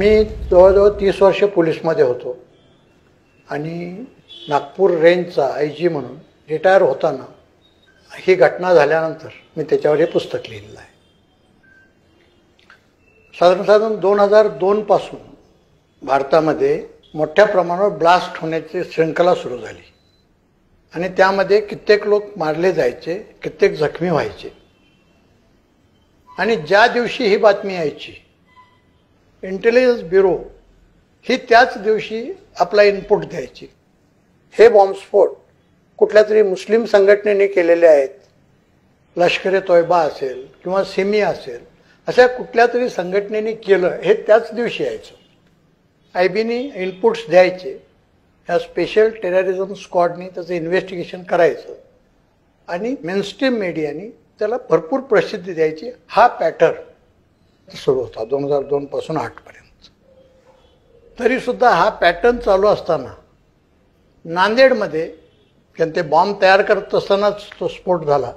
मी जवळजवळ 30 वर्ष पोलीसमध्ये होतो आणि नागपूर रेंजचा IG म्हणून रिटायर होताना ही घटना झाल्यानंतर मी त्याच्यावर हे पुस्तक लिहिलेलं आहे. साधारण 2002 पासून भारतामध्ये मोठ्या प्रमाणावर ब्लास्ट होण्याची श्रृंखला सुरू झाली आणि त्यामध्ये कित्येक लोक मारले जायचे, कित्येक जखमी व्हायचे. आणि ज्या दिवशी ही बातमी यायची इंटेलिजन्स ब्युरो ही त्याच दिवशी आपला इनपुट द्यायची. हे बॉम्बस्फोट कुठल्या तरी मुस्लिम संघटनेने केलेले आहेत, लष्कर-ए-तोयबा असेल किंवा सिमी असेल, अशा कुठल्या तरी संघटनेने केलं हे त्याच दिवशी यायचं. IBने इनपुट्स द्यायचे, ह्या स्पेशल टेररिझम स्क्वॉडनी त्याचं इन्व्हेस्टिगेशन करायचं आणि मेनस्ट्रीम मीडियानी त्याला भरपूर प्रसिद्धी द्यायची. हा पॅटर्न सुरू होता 2002 पासून 8 पर्यंत. तरीसुद्धा हा पॅटर्न चालू असताना नांदेडमध्ये ते बॉम्ब तयार करत असतानाच तो स्फोट झाला.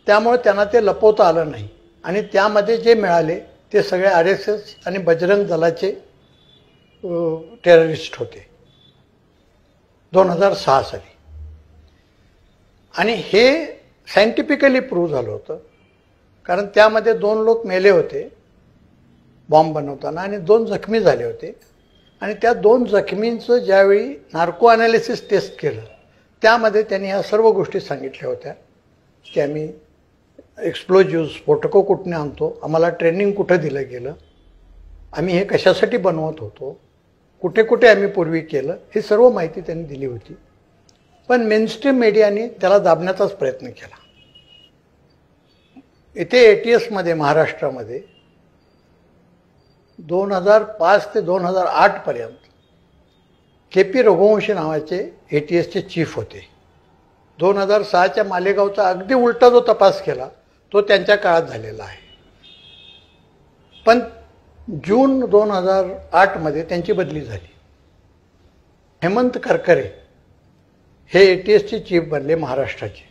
त्यामुळे त्यांना ते लपवता आलं नाही आणि त्यामध्ये जे मिळाले ते सगळे RSS आणि बजरंग दलाचे टेररिस्ट होते 2006 साली. आणि हे सायंटिफिकली प्रूव्ह झालं होतं, कारण त्यामध्ये 2 लोक मेले होते बॉम्ब बनवताना आणि 2 जखमी झाले होते. आणि त्या 2 जखमींचं ज्यावेळी नार्को ॲनालिसिस टेस्ट केलं त्यामध्ये त्यांनी ह्या सर्व गोष्टी सांगितल्या होत्या की आम्ही एक्सप्लोजिव्ह स्फोटकं कुठून आणतो, आम्हाला ट्रेनिंग कुठं दिलं गेलं, आम्ही हे कशासाठी बनवत होतो, कुठे कुठे आम्ही पूर्वी केलं, ही सर्व माहिती त्यांनी दिली होती. पण मेनस्ट्रीम मीडियाने त्याला दाबण्याचाच प्रयत्न केला. इथे ATS मध्ये महाराष्ट्रामध्ये 2005 ते 2008 पर्यंत KP रघुवंशी नावाचे ATSचे चीफ होते. 2006च्या मालेगावचा अगदी उलटा जो तपास केला तो त्यांच्या काळात झालेला आहे. पण जून 2008 मध्ये त्यांची बदली झाली. हेमंत करकरे हे ATSचे चीफ बनले महाराष्ट्राचे.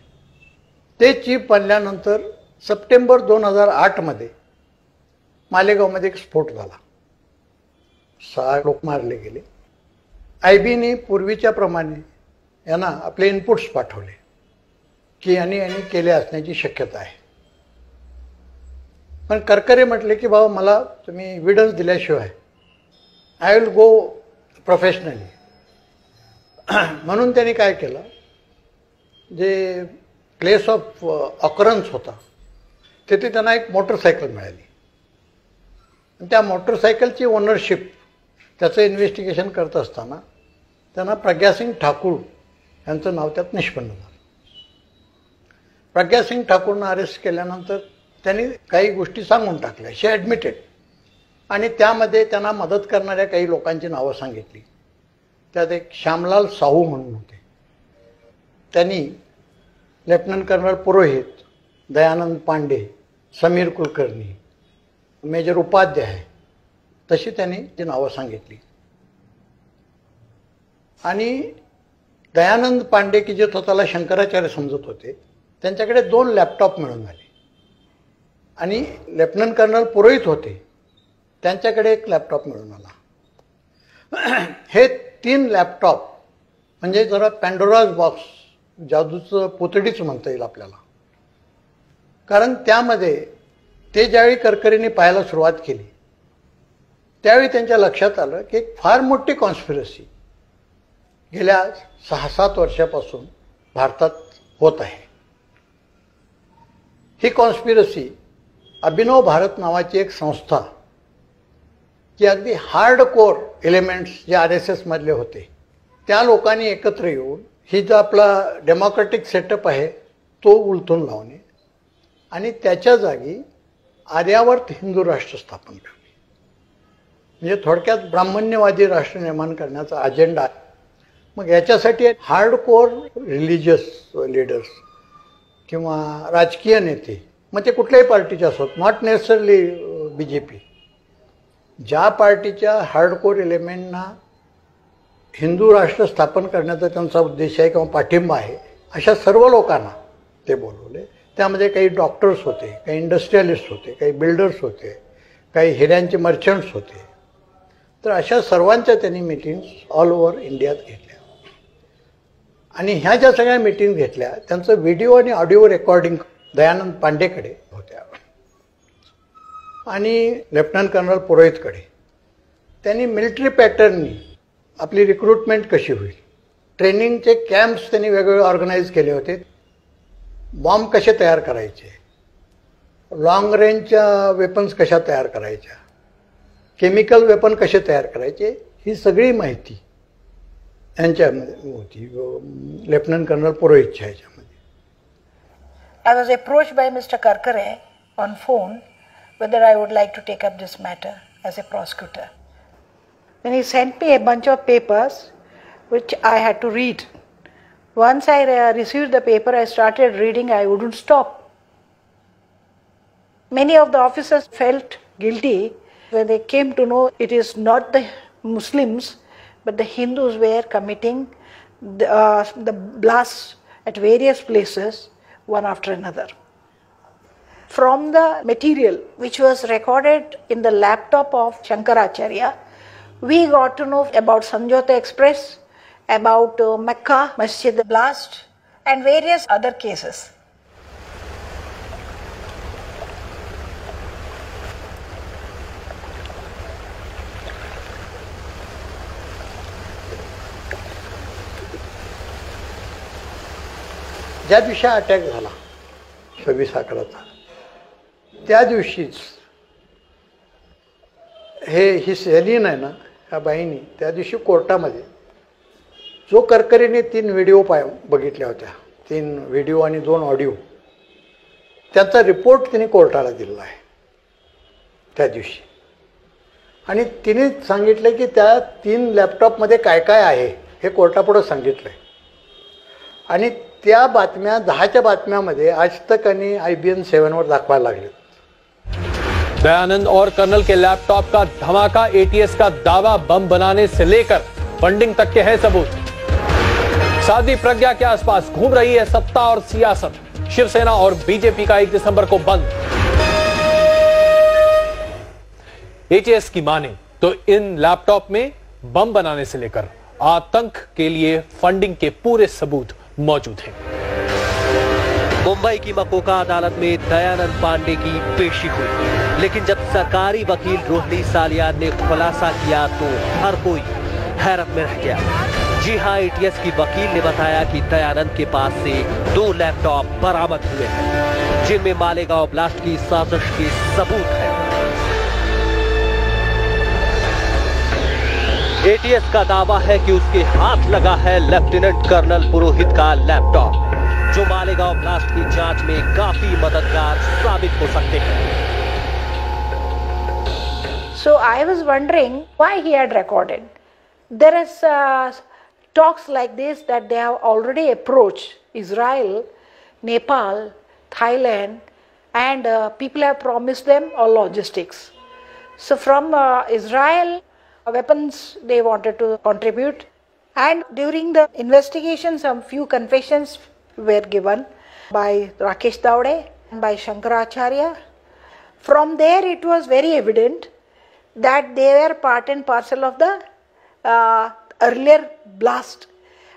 ते चीफ बनल्यानंतर सप्टेंबर 2008 मध्ये मालेगावमध्ये एक स्फोट झाला, 6 लोक मारले गेले. IBने पूर्वीच्या प्रमाणे यांना आपले इनपुट्स पाठवले की यांनी केले असण्याची शक्यता आहे. पण करकरे म्हटले की बाबा मला तुम्ही एव्हिडन्स दिल्याशिवाय आय विल गो प्रोफेशनली. म्हणून त्यांनी काय केलं, जे प्लेस ऑफ ऑकरन्स होता तिथे त्यांना एक मोटरसायकल मिळाली. त्या मोटरसायकलची ओनरशिप त्याचं इन्व्हेस्टिगेशन करत असताना त्यांना प्रज्ञासिंग ठाकूर यांचं नाव त्यात निष्पन्न झालं. प्रज्ञासिंग ठाकूरनं अरेस्ट केल्यानंतर त्यांनी काही गोष्टी सांगून टाकल्या, शी ॲडमिटेड. आणि त्यामध्ये त्यांना मदत करणाऱ्या काही लोकांची नावं सांगितली. त्यात एक श्यामलाल साहू म्हणून होते. त्यांनी लेफ्टनंट कर्नल पुरोहित, दयानंद पांडे, समीर कुलकर्णी, मेजर उपाध्याय तशी त्यांनी ती नावं सांगितली. आणि दयानंद पांडे की जे स्वतःला शंकराचार्य समजत होते त्यांच्याकडे 2 लॅपटॉप मिळून आले. आणि लेफ्टनंट कर्नल पुरोहित होते त्यांच्याकडे एक लॅपटॉप मिळून आला. हे 3 लॅपटॉप म्हणजे जरा पॅन्डोराज बॉक्स, जादूचं पोतडीच म्हणता येईल आपल्याला. कारण त्यामध्ये ते ज्यावेळी करकरेंनी पाहायला सुरुवात केली त्यावेळी त्यांच्या लक्षात आलं की एक फार मोठी कॉन्स्पिरसी गेल्या 6-7 वर्षापासून भारतात होत आहे. ही कॉन्स्पिरसी अभिनव भारत नावाची एक संस्था की अगदी हार्ड कोर एलिमेंट्स जे RSS मधले होते त्या लोकांनी एकत्र येऊन ही जो आपला डेमोक्रॅटिक सेटअप आहे तो उलथून लावणे आणि त्याच्या जागी आर्यावर्त हिंदू राष्ट्र स्थापन करणे, म्हणजे थोडक्यात ब्राह्मण्यवादी राष्ट्र निर्माण करण्याचा अजेंडा आहे. मग याच्यासाठी हार्ड कोर रिलिजियस लीडर्स किंवा राजकीय नेते, मग ते कुठल्याही पार्टीचे असोत, नॉट नेसेसरली BJP, ज्या पार्टीच्या हार्डकोर एलिमेंटना हिंदू राष्ट्र स्थापन करण्याचा त्यांचा उद्देश आहे किंवा पाठिंबा आहे, अशा सर्व लोकांना ते बोलवले. त्यामध्ये काही डॉक्टर्स होते, काही इंडस्ट्रियलिस्ट होते, काही बिल्डर्स होते, काही हिऱ्यांचे मर्चंट्स होते, तर अशा सर्वांच्या त्यांनी मीटिंग्स ऑल ओव्हर इंडियात घेतल्या आणि ह्या ज्या सगळ्या मीटिंग घेतल्या त्यांचं व्हिडिओ आणि ऑडिओ रेकॉर्डिंग दयानंद पांडेकडे होत्या आणि लेफ्टनंट कर्नल पुरोहितकडे. त्यांनी मिलिटरी पॅटर्ननी आपली रिक्रुटमेंट कशी होईल, ट्रेनिंगचे कॅम्प्स त्यांनी वेगवेगळे ऑर्गनाईज केले होते, बॉम्ब कसे तयार करायचे, लॉंग रेंजच्या वेपन्स कशा तयार करायच्या, केमिकल वेपन कसे तयार करायचे, ही सगळी माहिती यांच्यामध्ये होती लेफ्टनंट कर्नल पुरोहितच्या ह्याच्यामध्ये. I was approached by Mr. Karkare on phone whether I would like to take up this matter as a prosecutor. Then he sent me a bunch of papers which I had to read. Once I received the paper, I started reading, I wouldn't stop. Many of the officers felt guilty when they came to know it is not the Muslims but the Hindus were committing the blasts at various places one after another. From the material which was recorded in the laptop of Shankaracharya, we got to know about Sanjota Express, about Mecca Masjid blast and various other cases. ज्या दिवशी attack झाला 26/11 त्या दिवशीच ही salient आहे ना, ह्या बाईंनी त्या दिवशी कोर्टामध्ये जो करकरेने 3 व्हिडिओ बघितल्या होत्या, 3 व्हिडिओ आणि 2 ऑडिओ, त्याचा रिपोर्ट तिने कोर्टाला दिलेला आहे त्या दिवशी. आणि तिने सांगितलं की त्या 3 लॅपटॉपमध्ये काय काय आहे हे कोर्टापुढं सांगितलं आहे. आणि त्या बातम्या 10च्या बातम्यामध्ये आज तक आणि IBN 7 वर दाखवायला लागले. दयानंद और कर्नल के लैपटॉप का धमाका, ATS का दावा, बम बनाने से लेकर फंडिंग तक के हैं सबूत. साध्वी प्रज्ञा के आसपास घूम रही है सत्ता और सियासत. शिवसेना और बीजेपी का 1 दिसंबर को बंद. ATS की माने तो इन लैपटॉप में बम बनाने से लेकर आतंक के लिए फंडिंग के पूरे सबूत मौजूद हैं. मुंबई की मकोका अदालत में दयानंद पांडे की पेशी हुई, लेकिन जब सरकारी वकील रोहिणी सालियान ने खुलासा किया तो हर कोई हैरत में रह गया. जी हां, ATS की वकील ने बताया कि दयानंद के पास से 2 लैपटॉप बरामद हुए हैं जिनमें मालेगांव ब्लास्ट की साजिश के सबूत हैं. ATS का दावा है कि उसके हाथ लगा है लेफ्टिनेंट कर्नल पुरोहित का लैपटॉप, जो मालेगांव ब्लास्ट की जांच में काफी मददगार साबित हो सकते हैं. So I was wondering why he had recorded. There is talks like this that they have already approached Israel, Nepal, Thailand, and people have promised them all logistics. So from Israel, weapons they wanted to contribute, and during the investigation some few confessions were given by Rakesh Daude and by Shankaracharya. From there it was very evident that they were part and parcel of the earlier blast,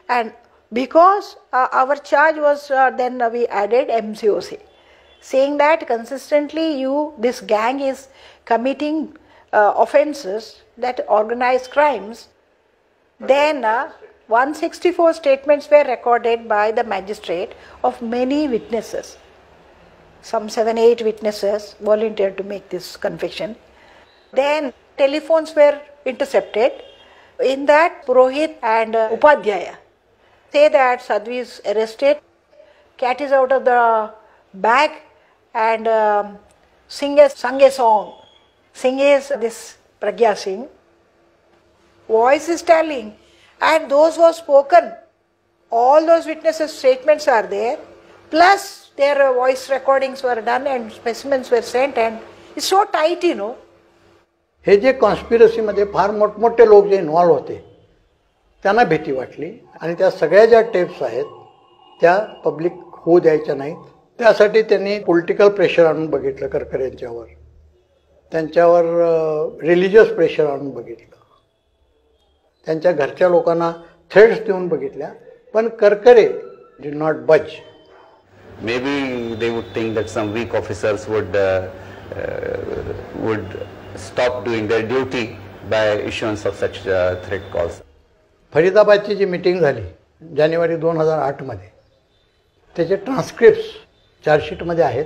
and because our charge was then we added MCOC, saying that consistently this gang is committing offenses, that organized crimes. Then 164 statements were recorded by the magistrate of many witnesses. Some 7-8 witnesses volunteered to make this confession. Then telephones were intercepted. In that, Purohit and Upadhyaya say that Sadhvi is arrested, cat is out of the bag, and sung a song. Singh is this Pragya Singh. Voice is telling, and those who have spoken, all those witnesses' statements are there, plus their voice recordings were done and specimens were sent, and it's so tight, you know. हे जे कॉन्स्पिरसीमध्ये फार मोठमोठे लोक जे involve होते त्यांना भीती वाटली आणि त्या सगळ्या ज्या टेप्स आहेत त्या पब्लिक होऊ द्यायच्या नाहीत. त्यासाठी त्यांनी पॉलिटिकल प्रेशर आणून बघितलं करकर यांच्यावर, त्यांच्यावर रिलिजियस प्रेशर आणून बघितलं. त्यांच्या घरच्या लोकांना थ्रेट्स देऊन बघितल्या, पण करकरे डिड नॉट बज. Maybe they would think that some weak officers would stop doing their duty by issuance of such threat calls. फरीदाबादची जी मीटिंग झाली जानेवारी 2008 मध्ये, त्याचे ट्रान्स्क्रिप्ट्स चार्जशीटमध्ये आहेत.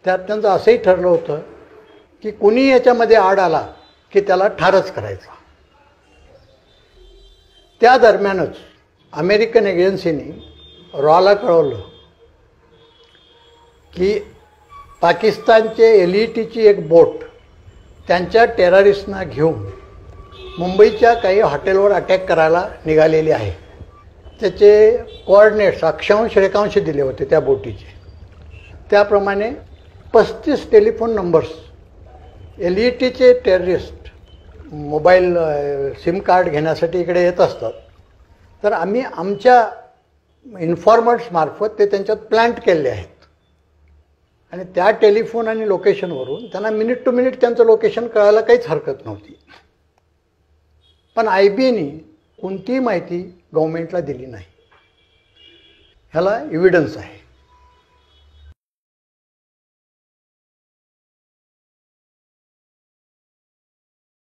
त्यात त्यांचं असंही ठरलं होतं की कुणी याच्यामध्ये आड आला की त्याला ठारच करायचा. त्या दरम्यानच अमेरिकन एजन्सीने रॉला कळवलं की पाकिस्तानचे LETची एक बोट त्यांच्या टेररिस्टना घेऊन मुंबईच्या काही हॉटेलवर अटॅक करायला निघालेली आहे. त्याचे कोऑर्डिनेट्स अक्षांश रेखांश दिले होते त्या बोटीचे. त्याप्रमाणे 35 टेलिफोन नंबर्स LETचे टेररिस्ट मोबाईल सिम कार्ड घेण्यासाठी इकडे येत असतात. तर आम्ही आमच्या इन्फॉर्मर्समार्फत ते त्यांच्यात प्लांट केले आहेत आणि त्या टेलिफोन आणि लोकेशनवरून त्यांना मिनिट टू मिनिट त्यांचं लोकेशन कळायला काहीच हरकत नव्हती. पण IBने कोणतीही माहिती गव्हर्नमेंटला दिली नाही. ह्याला एव्हिडन्स आहे.